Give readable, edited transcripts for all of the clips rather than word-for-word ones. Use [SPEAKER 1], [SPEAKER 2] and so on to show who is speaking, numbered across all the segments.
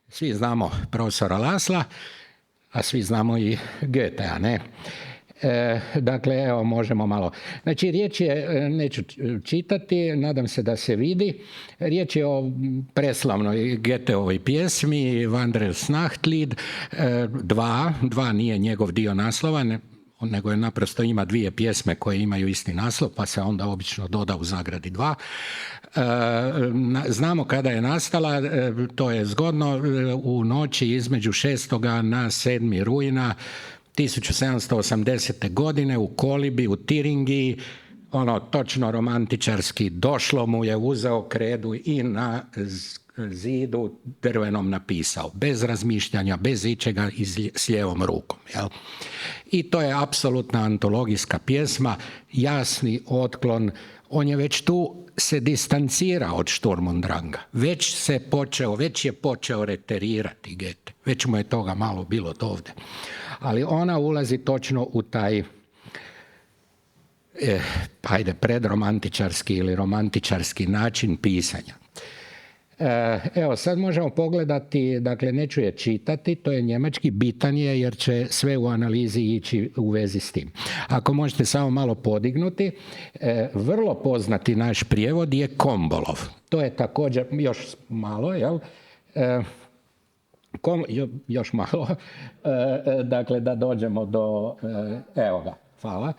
[SPEAKER 1] Svi znamo profesora Laszla, a svi znamo i Goethea, ne? Dakle, evo, možemo malo. Znači, riječ je, neću čitati, nadam se da se vidi, riječ je o preslavnoj Goetheovoj pjesmi Wanderers Nachtlied, dva nije njegov dio naslova, nego je naprosto ima dvije pjesme koje imaju isti naslov, pa se onda obično doda u zagradi dva. Znamo kada je nastala, to je zgodno, u noći između 6. na 7. rujna 1780. godine u kolibi, u Tiringiji, točno romantičarski, došlo mu je, uzeo kredu i na zidu drvenom napisao, bez razmišljanja, bez ičega i s lijevom rukom. Jel? I to je apsolutna antologijska pjesma, jasni otklon, on je već tu se distancira od Sturm und Dranga. Već je počeo reterirati Goethe. Već mu je toga malo bilo dovde. Ali ona ulazi točno u taj predromantičarski ili romantičarski način pisanja. Evo, sad možemo pogledati, dakle, neću je čitati, to je njemački, bitan je jer će sve u analizi ići u vezi s tim. Ako možete samo malo podignuti, vrlo poznati naš prijevod je Kombolov. To je također, još malo, jel? Još malo, dakle, da dođemo do, evo ga, hvala.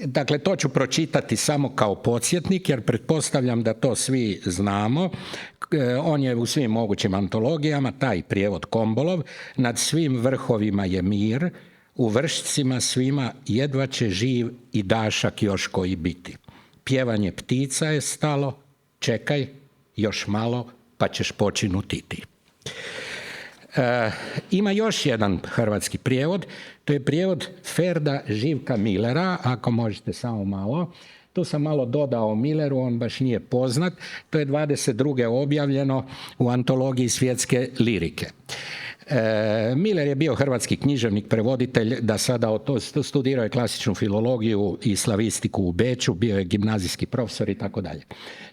[SPEAKER 1] Dakle, to ću pročitati samo kao podsjetnik, jer pretpostavljam da to svi znamo. On je u svim mogućim antologijama, taj prijevod Kombolov. Nad svim vrhovima je mir, u vršcima svima jedva će živ i dašak još koji biti. Pjevanje ptica je stalo, čekaj, još malo, pa ćeš počinuti ti. Ima još jedan hrvatski prijevod, to je prijevod Ferda Živka Millera, ako možete samo malo. Tu sam malo dodao Milleru, on baš nije poznat. To je 22. objavljeno u antologiji svjetske lirike. Miller je bio hrvatski književnik, prevoditelj, da sada studirao je klasičnu filologiju i slavistiku u Beču, bio je gimnazijski profesor i tako dalje.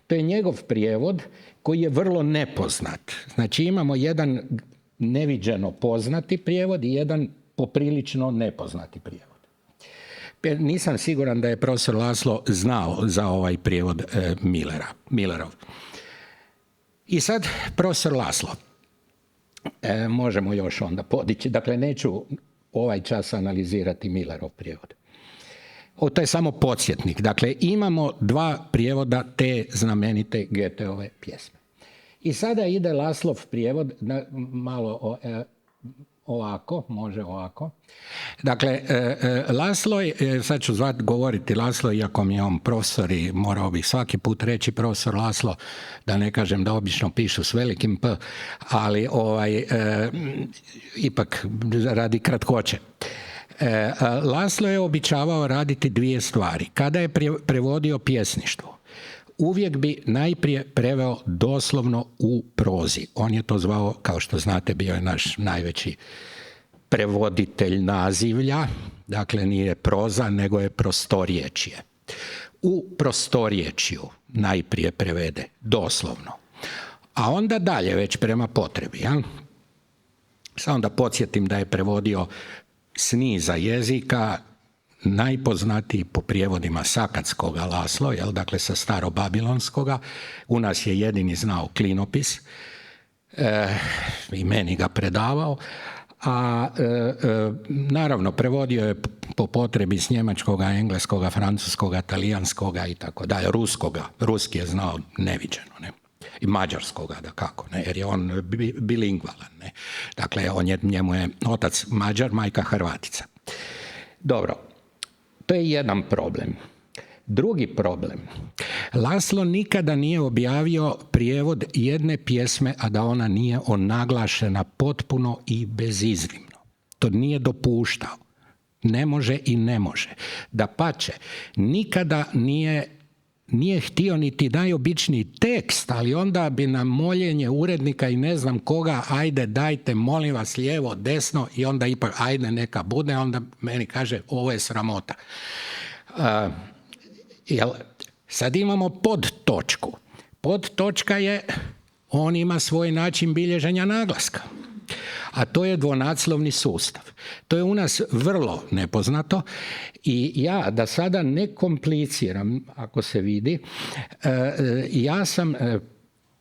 [SPEAKER 1] To je njegov prijevod koji je vrlo nepoznat. Znači, imamo jedan neviđeno poznati prijevod i jedan poprilično nepoznati prijevod. Nisam siguran da je profesor Laszlo znao za ovaj prijevod Millerov. I sad profesor Laszlo. Možemo još onda podići. Dakle, neću ovaj čas analizirati Millerov prijevod. To je samo podsjetnik. Dakle, imamo dva prijevoda te znamenite Goetheove pjesme. I sada ide Laszlov prijevod, malo ovako, može ovako. Dakle, Laszlo, sad ću govoriti Laszlo, iako mi je on profesor i morao bih svaki put reći profesor Laszlo, da ne kažem da obično pišu s velikim P, ali ipak radi kratkoće. Laszlo je običavao raditi dvije stvari. Kada je prevodio pjesništvo, uvijek bi najprije preveo doslovno u prozi. On je to zvao, kao što znate, bio je naš najveći prevoditelj nazivlja. Dakle, nije proza, nego je prostorječje. U prostorječju najprije prevede doslovno. A onda dalje, već prema potrebi. Ja? Samo da podsjetim da je prevodio s niza jezika, najpoznatiji po prijevodima sakatskoga Laszlo, dakle sa starobabilonskoga. U nas je jedini znao klinopis i meni ga predavao. A naravno prevodio je po potrebi s njemačkoga, engleskoga, francuskoga, talijanskoga i tako dalje, ruski je znao neviđeno, ne? I mađarskoga, da kako, ne? Jer je on bilingvalan, ne? Dakle, njemu je otac Mađar, majka Hrvatica. Dobro, to je jedan problem. Drugi problem, Laszlo nikada nije objavio prijevod jedne pjesme, a da ona nije onaglašena potpuno i beziznimno. To nije dopuštao. Ne može i ne može. Dapače, nikada nije htio niti najobičniji tekst, ali onda bi na moljenje urednika i ne znam koga, ajde dajte, molim vas, lijevo, desno, i onda ipak ajde neka bude, onda meni kaže ovo je sramota. Sad imamo podtočku. Podtočka je on ima svoj način bilježenja naglaska. A to je dvonaclovni sustav. To je u nas vrlo nepoznato i ja, da sada ne kompliciram, ako se vidi, ja sam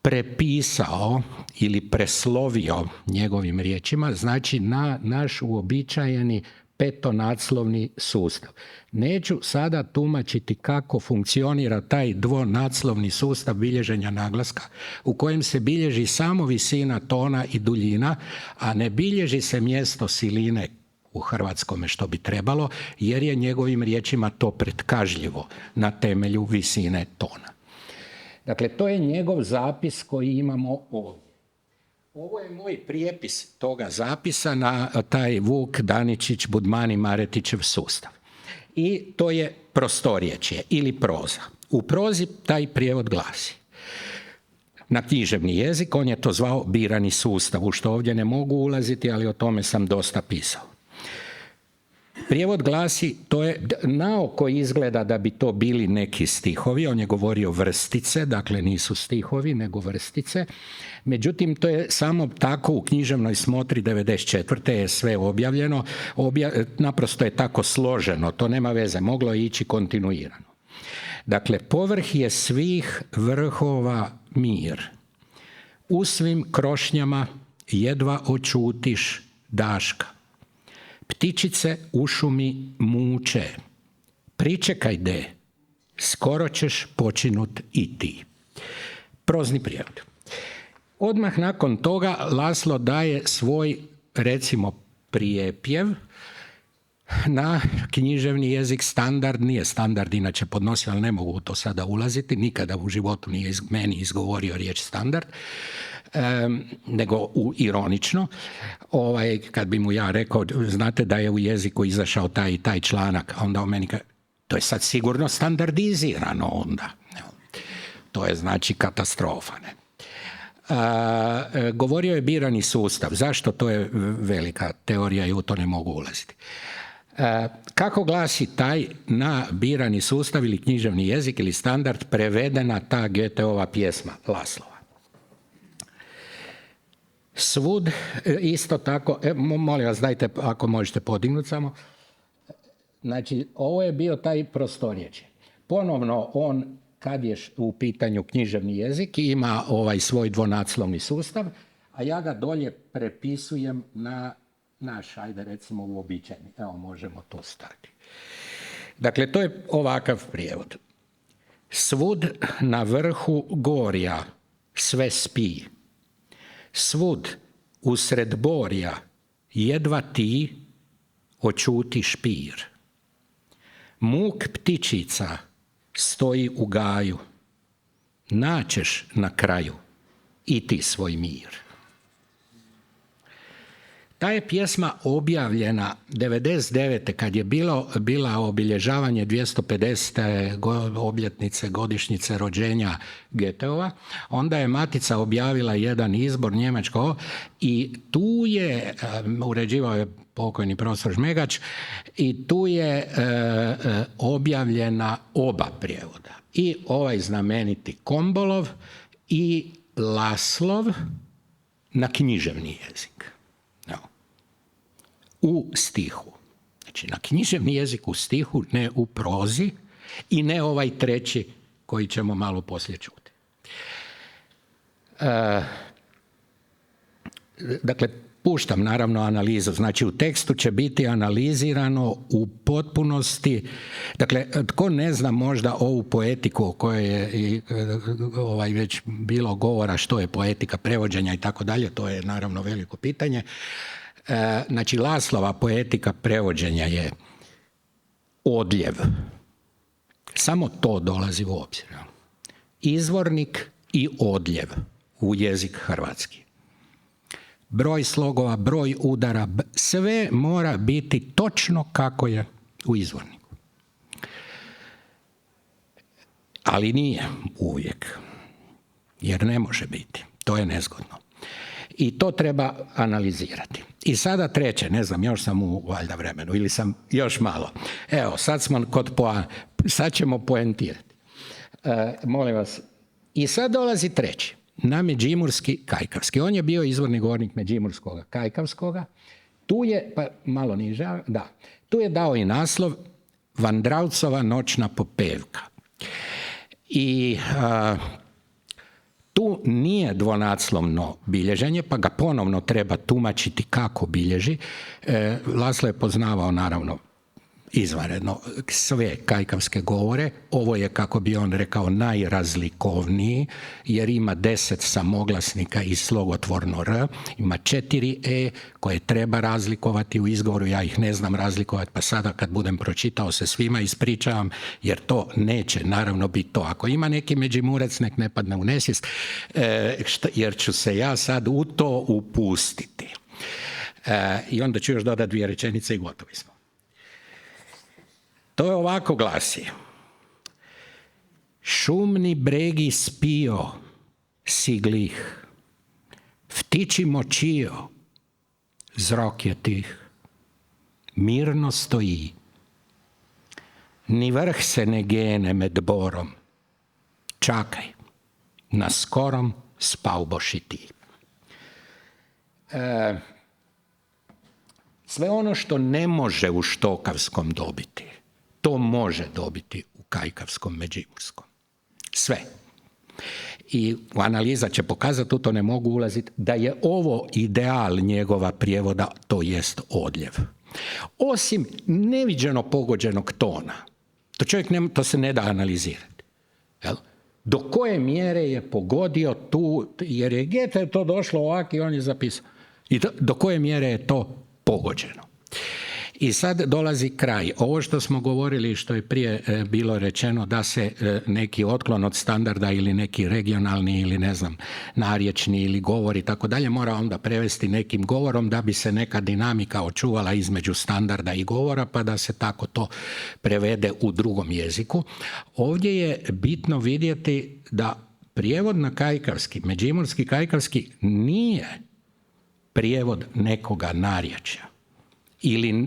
[SPEAKER 1] prepisao ili preslovio njegovim riječima, znači na naš uobičajeni petonaclovni sustav. Neću sada tumačiti kako funkcionira taj dvonaclovni sustav bilježenja naglaska u kojem se bilježi samo visina tona i duljina, a ne bilježi se mjesto siline u hrvatskome što bi trebalo, jer je njegovim riječima to pretkažljivo na temelju visine tona. Dakle, to je njegov zapis koji imamo ovdje. Ovo je moj prijepis toga zapisa na taj Vuk, Daničić, Budmani, Maretićev sustav. I to je prostorječje ili proza. U prozi taj prijevod glasi: na književni jezik on je to zvao birani sustav, u što ovdje ne mogu ulaziti, ali o tome sam dosta pisao. Prijevod glasi, to je naoko izgleda da bi to bili neki stihovi, on je govorio vrstice, dakle nisu stihovi nego vrstice, međutim to je samo tako u književnoj smotri 94. je sve objavljeno, naprosto je tako složeno, to nema veze, moglo je ići kontinuirano. Dakle, povrh je svih vrhova mir, u svim krošnjama jedva očutiš daška. Ptičice u šumi muče, pričekaj de, skoro ćeš počinut i ti. Prozni prijevod. Odmah nakon toga Laslo daje svoj, recimo, prijepjev na književni jezik standard, nije standard inače podnosio, ali ne mogu u to sada ulaziti, nikada u životu nije meni izgovorio riječ standard, nego ironično. Kad bi mu ja rekao, znate da je u jeziku izašao taj i taj članak, onda on meni kaže, to je sad sigurno standardizirano onda. To je znači katastrofa. Ne? Govorio je birani sustav. Zašto? To je velika teorija i u to ne mogu ulaziti. Kako glasi taj na birani sustav ili književni jezik ili standard prevedena ta Goetheova pjesma Laslova? Svud, isto tako, molim vas dajte ako možete podignuti samo. Znači, ovo je bio taj prostorječje. Ponovno on, kad je u pitanju književni jezik, ima ovaj svoj dvonaclovni sustav, a ja ga dolje prepisujem na naš, ajde recimo uobičajeni. Evo, možemo to staviti. Dakle, to je ovakav prijevod. Svud na vrhu gorja sve spi. Svud usred borja jedva ti očuti špir. Muk ptičica stoji u gaju. Naćeš na kraju i ti svoj mir. Ta je pjesma objavljena 99. kad je bila obilježavanje 250. obljetnice godišnjice rođenja Goetheova. Onda je Matica objavila jedan izbor njemačko i tu je, uređivao je pokojni profesor Žmegač, i tu je objavljena oba prijevoda. I ovaj znameniti Kombolov i Laslov na književni jezik. U stihu. Znači na književni jezik u stihu, ne u prozi i ne ovaj treći koji ćemo malo poslije čuti. Dakle, puštam naravno analizu. Znači u tekstu će biti analizirano u potpunosti. Dakle, tko ne zna možda ovu poetiku o kojoj je već bilo govora što je poetika prevođenja i tako dalje, to je naravno veliko pitanje. Znači, Laslova poetika prevođenja je odljev. Samo to dolazi u obzir. Izvornik i odljev u jezik hrvatski. Broj slogova, broj udara, sve mora biti točno kako je u izvorniku. Ali nije uvijek. Jer ne može biti. To je nezgodno. I to treba analizirati. I sada treće, ne znam, još sam u valjda vremenu ili sam još malo. Evo, sad smo sad ćemo poentirati. Molim vas. I sad dolazi treći. na međimurski kajkavski. On je bio izvorni govornik međimurskoga kajkavskoga. Tu je, pa malo niže, da, tu je dao i naslov Vandravcova noćna popevka. I tu nije dvonaslovno bilježenje, pa ga ponovno treba tumačiti kako bilježi. Laslo je poznavao naravno izvanredno sve kajkavske govore. Ovo je, kako bi on rekao, najrazlikovniji, jer ima 10 samoglasnika i slogotvorno R, ima 4 E koje treba razlikovati u izgovoru, ja ih ne znam razlikovati, pa sada kad budem pročitao se svima ispričavam, jer to neće naravno biti to. Ako ima neki Međimurec, nek ne padne u nesvijest, jer ću se ja sad u to upustiti. I onda ću još dodati 2 rečenice i gotovi smo. To je ovako glasi. Šumni bregi spio, siglih, vtiči močio, zrok je tih, mirno stoji, ni vrh se ne gene med borom, čakaj, na skorom spal boš i ti. Sve ono što ne može u štokavskom dobiti, to može dobiti u kajkavskom međimurskom. Sve. I analiza će pokazati, u to ne mogu ulaziti, da je ovo ideal njegova prijevoda, to jest odljev. Osim neviđeno pogođenog tona. To se ne da analizirati. Jel? Do koje mjere je pogodio tu, jer je Goethe to došlo ovako i on je zapisao. I do koje mjere je to pogođeno. I sad dolazi kraj. Ovo što smo govorili, što je prije bilo rečeno, da se neki otklon od standarda ili neki regionalni ili ne znam, narječni ili govor i tako dalje mora onda prevesti nekim govorom da bi se neka dinamika očuvala između standarda i govora, pa da se tako to prevede u drugom jeziku. Ovdje je bitno vidjeti da prijevod na kajkavski, međimurski kajkavski, nije prijevod nekoga narječja.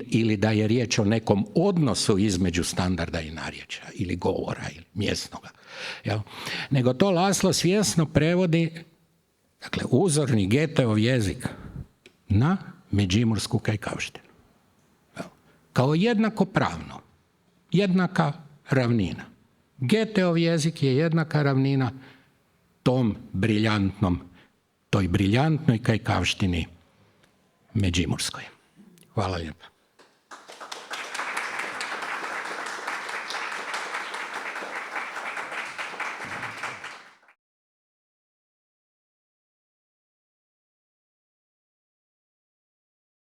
[SPEAKER 1] Ili da je riječ o nekom odnosu između standarda i narječja, ili govora, ili mjesnoga. Jel? Nego to Laslo svjesno prevodi, dakle, uzorni Goetheov jezik na međimursku kajkavštinu. Jel? Kao jednakopravno, jednaka ravnina. Goetheov jezik je jednaka ravnina toj briljantnoj kajkavštini međimurskoj. Hvala lijepa.